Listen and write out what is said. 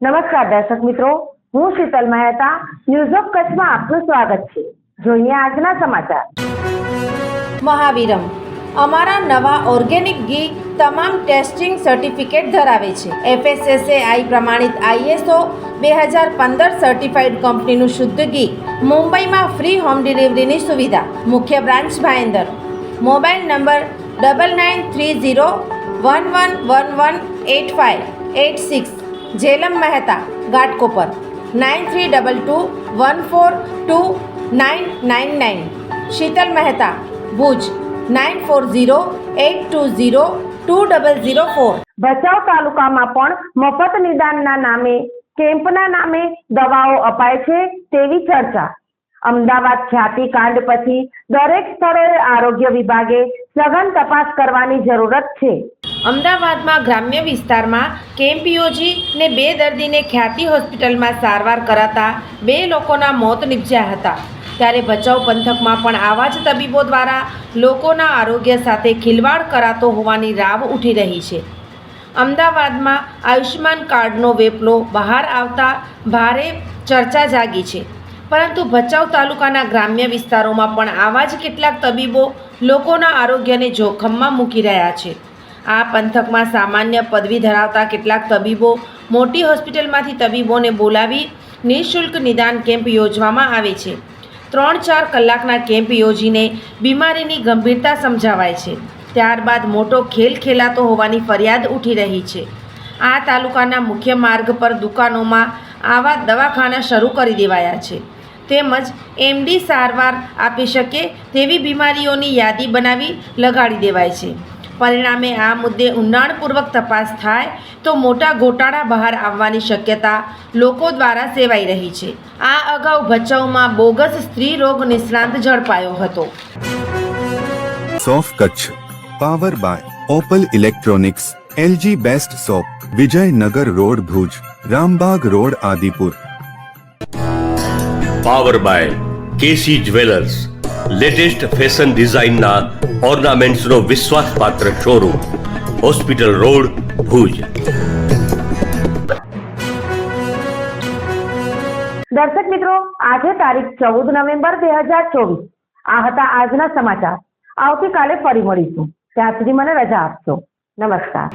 નમસ્કાર દર્શક મિત્રો, હું શીતલ મહેતા ન્યૂઝ ઓફ કચ્છમાં આપનું સ્વાગત છે। જોઈએ આજના સમાચાર। મહાવીરમ અમારા નવા ઓર્ગેનિક ઘી તમામ ટેસ્ટિંગ સર્ટિફિકેટ ધરાવે છે। FSSAI પ્રમાણિત ISO 2015 સર્ટિફાઈડ કંપનીનું શુદ્ધ ઘી મુંબઈમાં ફ્રી હોમ ડિલિવરીની સુવિધા। મુખ્ય branch Bhayandar. Mobile number 993011118586। Jhelam Mehta Ghatkopar 9322142999। Sheetal Mehta Bhuj 9408202004। Bhachau તાલુકામાં પણ મફત નિદાનના નામે કેમ્પના નામે દવાઓ અપાય છે તેવી ચર્ચા। અમદાવાદ ખ્યાતિકાંડ પછી દરેક સ્થળોએ આરોગ્ય વિભાગે સઘન તપાસ કરવાની જરૂરત છે। અમદાવાદમાં ગ્રામ્ય વિસ્તારમાં કેમ્પ યોજી ને 2 દર્દીને ખ્યાતિ હોસ્પિટલમાં સારવાર કરાતા 2 લોકોના મોત નિપજ્યા હતા। ત્યારે ભચાઉ પંથકમાં પણ આવા જ તબીબો દ્વારા લોકોના આરોગ્ય સાથે ખિલવાડ કરાતો હોવાની રાવ ઉઠી રહી છે। અમદાવાદમાં આયુષ્યમાન કાર્ડનો વેપલો બહાર આવતા ભારે ચર્ચા જાગી છે, પરંતુ ભચાઉ તાલુકાના ગ્રામ્ય વિસ્તારોમાં પણ આવા જ કેટલાક તબીબો લોકોના આરોગ્યને જોખમમાં મૂકી રહ્યા છે। આ પંથકમાં સામાન્ય પદવી ધરાવતા કેટલાક તબીબો મોટી હોસ્પિટલમાંથી તબીબોને બોલાવી નિઃશુલ્ક નિદાન કેમ્પ યોજવામાં આવે છે। 3-4 કલાકના કેમ્પ યોજીને બીમારીની ગંભીરતા સમજાવાય છે, ત્યારબાદ મોટો ખેલ ખેલાતો હોવાની ફરિયાદ ઉઠી રહી છે। આ તાલુકાના મુખ્ય માર્ગ પર દુકાનોમાં આવા દવાખાના શરૂ કરી દેવાયા છે, તેમજ MD સારવાર આપી શકે તેવી બીમારીઓની યાદી બનાવી લગાડી દેવાય છે। પરિણામે આ મુદ્દે ઊંડાણપૂર્વક તપાસ થાય તો મોટા ગોટાળા બહાર આવવાની શક્યતા લોકો દ્વારા સેવાઈ રહી છે। આ અગાઉ ભચાઉમાં બોગસ સ્ત્રી રોગ નિષ્ણાંત ઝડપાયો હતો। સોફ Kutch power by Opal electronics, LG best shop, Vijaynagar road Bhuj, Rambag road Adipur. Power by KC jewellers, latest fashion ડિઝાઇનના ઓર્નામેન્ટ્સનો વિશ્વાસપાત્ર શોરૂમ, હોસ્પિટલ રોડ ભુજ। દર્શક મિત્રો, આજે તારીખ 14 નવેમ્બર 2024। આ હતા આજના સમાચાર। આવતીકાલે ફરી મળીશું, ત્યાં સુધી મને રજા આપશો। નમસ્કાર।